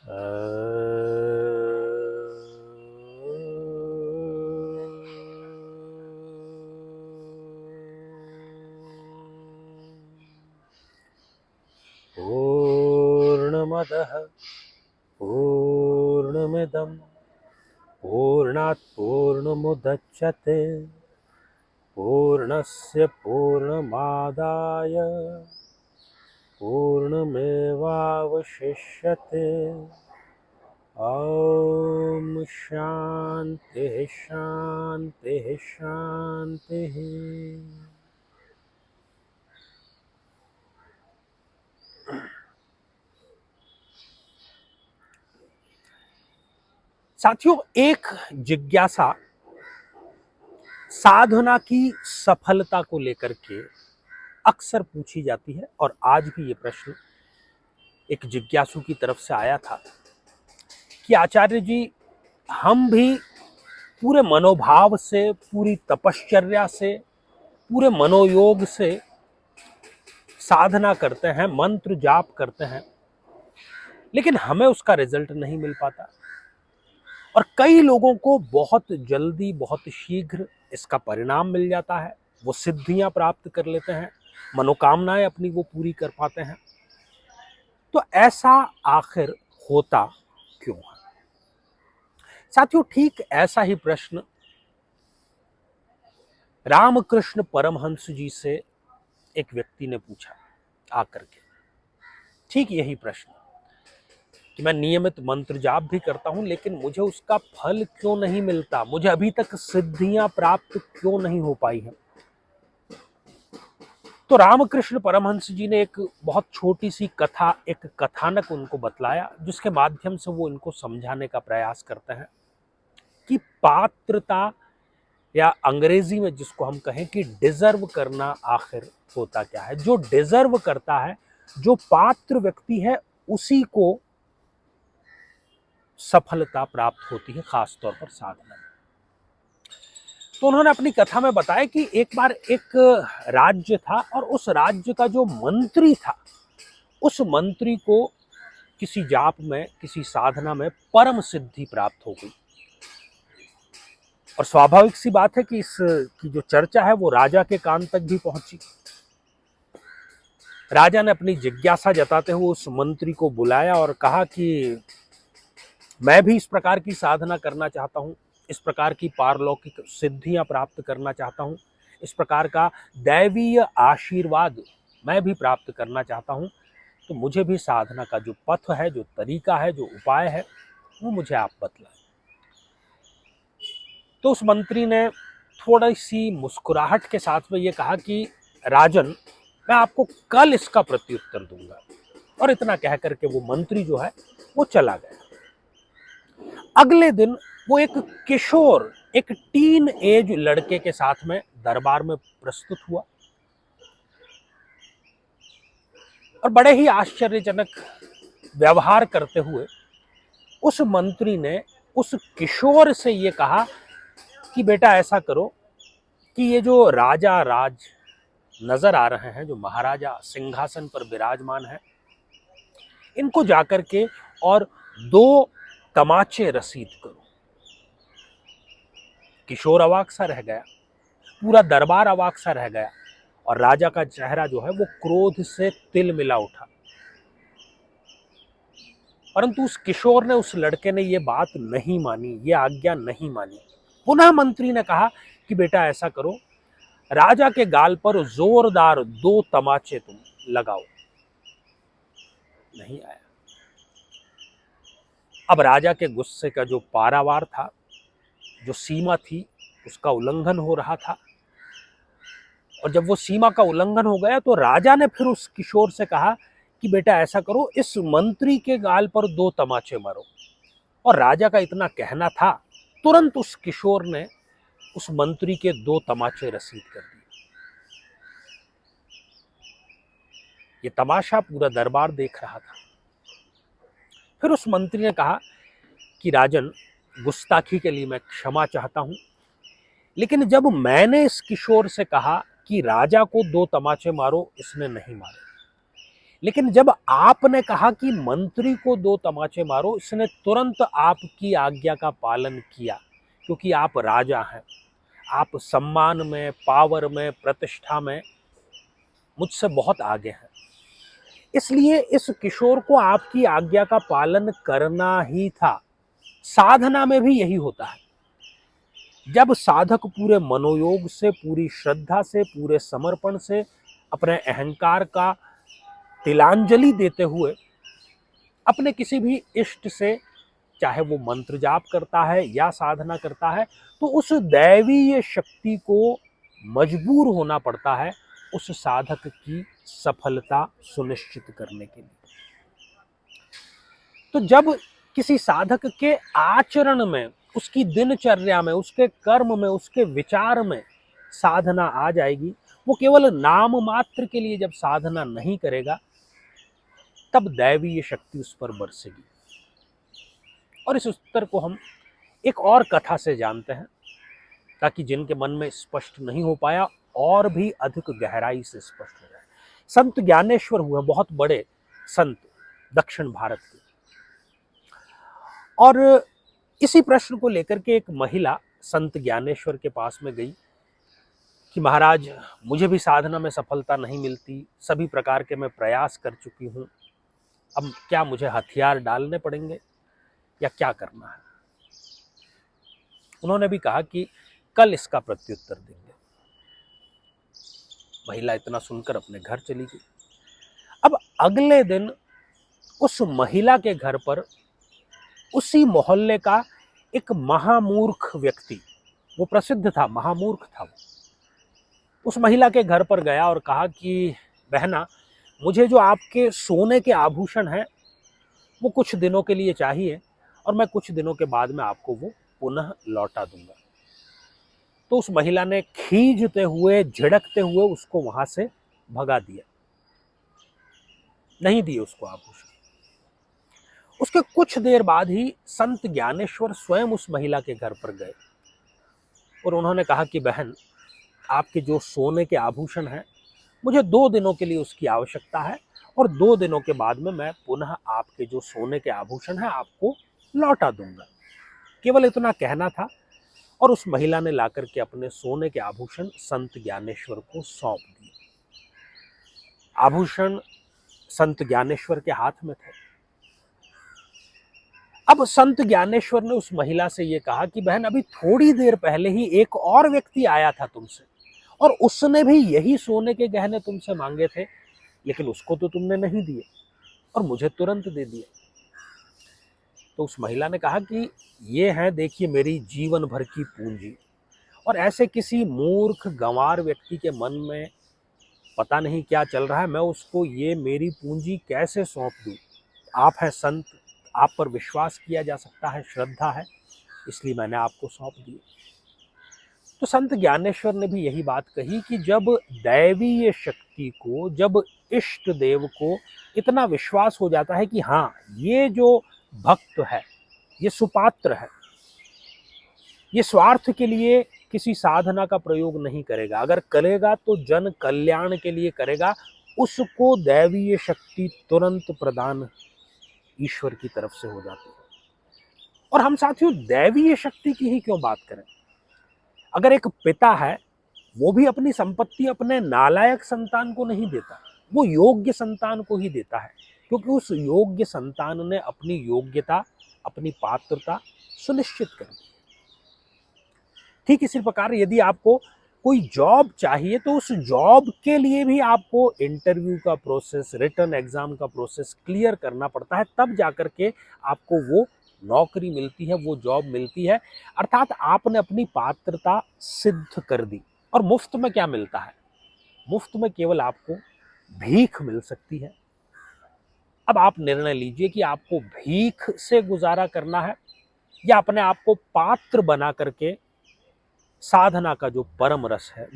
पूर्णमदः पूर्णमिदं पूर्णात् पूर्णमुदच्यते पूर्णस्य पूर्णमादाय पूर्णमेवावशिष्यते। ओम शांति शांति शांति। साथियों, एक जिज्ञासा साधना की सफलता को लेकर के अक्सर पूछी जाती है और आज भी ये प्रश्न एक जिज्ञासु की तरफ से आया था कि आचार्य जी, हम भी पूरे मनोभाव से, पूरी तपश्चर्या से, पूरे मनोयोग से साधना करते हैं, मंत्र जाप करते हैं, लेकिन हमें उसका रिजल्ट नहीं मिल पाता और कई लोगों को बहुत जल्दी, बहुत शीघ्र इसका परिणाम मिल जाता है, वो सिद्धियां प्राप्त कर लेते हैं, मनोकामनाएं अपनी वो पूरी कर पाते हैं। तो ऐसा आखिर होता क्यों है? साथियों, ठीक ऐसा ही प्रश्न रामकृष्ण परमहंस जी से एक व्यक्ति ने पूछा आकर के। ठीक यही प्रश्न कि मैं नियमित मंत्र जाप भी करता हूं, लेकिन मुझे उसका फल क्यों नहीं मिलता, मुझे अभी तक सिद्धियां प्राप्त क्यों नहीं हो पाई हैं। तो रामकृष्ण परमहंस जी ने एक बहुत छोटी सी कथा, एक कथानक उनको बतलाया, जिसके माध्यम से वो इनको समझाने का प्रयास करते हैं कि पात्रता, या अंग्रेजी में जिसको हम कहें कि डिजर्व करना, आखिर होता क्या है। जो डिजर्व करता है, जो पात्र व्यक्ति है, उसी को सफलता प्राप्त होती है, खासतौर पर साधना में। तो उन्होंने अपनी कथा में बताया कि एक बार एक राज्य था और उस राज्य का जो मंत्री था, उस मंत्री को किसी जाप में, किसी साधना में परम सिद्धि प्राप्त हो गई। और स्वाभाविक सी बात है कि इसकी जो चर्चा है वो राजा के कान तक भी पहुंची। राजा ने अपनी जिज्ञासा जताते हुए उस मंत्री को बुलाया और कहा कि मैं भी इस प्रकार की साधना करना चाहता हूं, इस प्रकार की पारलौकिक सिद्धियां प्राप्त करना चाहता हूं, इस प्रकार का दैवीय आशीर्वाद मैं भी प्राप्त करना चाहता हूं। तो मुझे भी साधना का जो पथ है, जो तरीका है, जो उपाय है, वो मुझे आप बतलाएं। तो उस मंत्री ने थोड़ी सी मुस्कुराहट के साथ में ये कहा कि राजन, मैं आपको कल इसका प्रत्युत्तर दूंगा। और इतना कह करके वो मंत्री जो है वो चला गया। अगले दिन वो एक किशोर, एक टीन एज लड़के के साथ में दरबार में प्रस्तुत हुआ और बड़े ही आश्चर्यजनक व्यवहार करते हुए उस मंत्री ने उस किशोर से ये कहा कि बेटा ऐसा करो कि ये जो राजा राज नजर आ रहे हैं, जो महाराजा सिंहासन पर विराजमान है, इनको जाकर के और 2 तमाचे रसीद करो। किशोर अवाक सा रह गया, पूरा दरबार अवाक सा रह गया और राजा का चेहरा जो है वो क्रोध से तिलमिला उठा। परंतु उस किशोर ने, उस लड़के ने ये बात नहीं मानी, ये आज्ञा नहीं मानी। पुनः मंत्री ने कहा कि बेटा ऐसा करो, राजा के गाल पर जोरदार 2 तमाचे तुम लगाओ। नहीं आया। अब राजा के गुस्से का जो पारावार था, जो सीमा थी, उसका उल्लंघन हो रहा था। और जब वो सीमा का उल्लंघन हो गया तो राजा ने फिर उस किशोर से कहा कि बेटा ऐसा करो, इस मंत्री के गाल पर 2 तमाचे मारो। और राजा का इतना कहना था, तुरंत उस किशोर ने उस मंत्री के 2 तमाचे रसीद कर दिए। ये तमाशा पूरा दरबार देख रहा था। फिर उस मंत्री ने कहा कि राजन, गुस्ताखी के लिए मैं क्षमा चाहता हूं, लेकिन जब मैंने इस किशोर से कहा कि राजा को 2 तमाचे मारो, इसने नहीं मारे। लेकिन जब आपने कहा कि मंत्री को 2 तमाचे मारो, इसने तुरंत आपकी आज्ञा का पालन किया, क्योंकि आप राजा हैं। आप सम्मान में, पावर में, प्रतिष्ठा में मुझसे बहुत आगे हैं। इसलिए इस किशोर को आपकी आज्ञा का पालन करना ही था। साधना में भी यही होता है। जब साधक पूरे मनोयोग से, पूरी श्रद्धा से, पूरे समर्पण से अपने अहंकार का तिलांजलि देते हुए अपने किसी भी इष्ट से, चाहे वो मंत्र जाप करता है या साधना करता है, तो उस दैवीय शक्ति को मजबूर होना पड़ता है उस साधक की सफलता सुनिश्चित करने के लिए। तो जब किसी साधक के आचरण में, उसकी दिनचर्या में, उसके कर्म में, उसके विचार में साधना आ जाएगी, वो केवल नाम मात्र के लिए जब साधना नहीं करेगा, तब दैवीय शक्ति उस पर बरसेगी। और इस उत्तर को हम एक और कथा से जानते हैं, ताकि जिनके मन में स्पष्ट नहीं हो पाया और भी अधिक गहराई से स्पष्ट हो जाए। संत ज्ञानेश्वर हुए बहुत बड़े संत दक्षिण भारत के, और इसी प्रश्न को लेकर के एक महिला संत ज्ञानेश्वर के पास में गई कि महाराज, मुझे भी साधना में सफलता नहीं मिलती, सभी प्रकार के मैं प्रयास कर चुकी हूँ, अब क्या मुझे हथियार डालने पड़ेंगे या क्या करना है? उन्होंने भी कहा कि कल इसका प्रत्युत्तर देंगे। महिला इतना सुनकर अपने घर चली गई। अब अगले दिन उस महिला के घर पर उसी मोहल्ले का एक महामूर्ख व्यक्ति, वो प्रसिद्ध था, महामूर्ख था, वो उस महिला के घर पर गया और कहा कि बहना, मुझे जो आपके सोने के आभूषण हैं वो कुछ दिनों के लिए चाहिए, और मैं कुछ दिनों के बाद में आपको वो पुनः लौटा दूंगा। तो उस महिला ने खींचते हुए, झिड़कते हुए उसको वहां से भगा दिया, नहीं दिए उसको आभूषण। उसके कुछ देर बाद ही संत ज्ञानेश्वर स्वयं उस महिला के घर पर गए और उन्होंने कहा कि बहन, आपके जो सोने के आभूषण हैं, मुझे 2 दिनों के लिए उसकी आवश्यकता है, और 2 दिनों के बाद में मैं पुनः आपके जो सोने के आभूषण हैं आपको लौटा दूंगा। केवल इतना कहना था, और उस महिला ने लाकर के अपने सोने के आभूषण संत ज्ञानेश्वर को सौंप दिए। आभूषण संत ज्ञानेश्वर के हाथ में थे। अब संत ज्ञानेश्वर ने उस महिला से यह कहा कि बहन, अभी थोड़ी देर पहले ही एक और व्यक्ति आया था तुमसे, और उसने भी यही सोने के गहने तुमसे मांगे थे, लेकिन उसको तो तुमने नहीं दिए और मुझे तुरंत दे दिए। तो उस महिला ने कहा कि ये है, देखिए, मेरी जीवन भर की पूंजी, और ऐसे किसी मूर्ख गंवार व्यक्ति के मन में पता नहीं क्या चल रहा है, मैं उसको ये मेरी पूंजी कैसे सौंप दूं? आप हैं संत, आप पर विश्वास किया जा सकता है, श्रद्धा है, इसलिए मैंने आपको सौंप दिए। तो संत ज्ञानेश्वर ने भी यही बात कही कि जब दैवीय शक्ति को, जब इष्ट देव को इतना विश्वास हो जाता है कि हाँ, ये जो भक्त है, ये सुपात्र है, ये स्वार्थ के लिए किसी साधना का प्रयोग नहीं करेगा, अगर करेगा तो जन कल्याण के लिए करेगा, उसको दैवीय शक्ति तुरंत प्रदान ईश्वर की तरफ से हो जाती है। और हम साथियों, दैवीय शक्ति की ही क्यों बात करें? अगर एक पिता है, वो भी अपनी संपत्ति अपने नालायक संतान को नहीं देता, वो योग्य संतान को ही देता है, क्योंकि उस योग्य संतान ने अपनी योग्यता, अपनी पात्रता सुनिश्चित कर दी। ठीक इसी प्रकार यदि आपको कोई जॉब चाहिए, तो उस जॉब के लिए भी आपको इंटरव्यू का प्रोसेस, रिटन एग्जाम का प्रोसेस क्लियर करना पड़ता है, तब जाकर के आपको वो नौकरी मिलती है, वो जॉब मिलती है। अर्थात आपने अपनी पात्रता सिद्ध कर दी। और मुफ्त में क्या मिलता है? मुफ्त में केवल आपको भीख मिल सकती है। अब आप निर्णय लीजिए कि आपको भीख से गुजारा करना है या अपने आप को पात्र बना करके साधना का जो परम रस है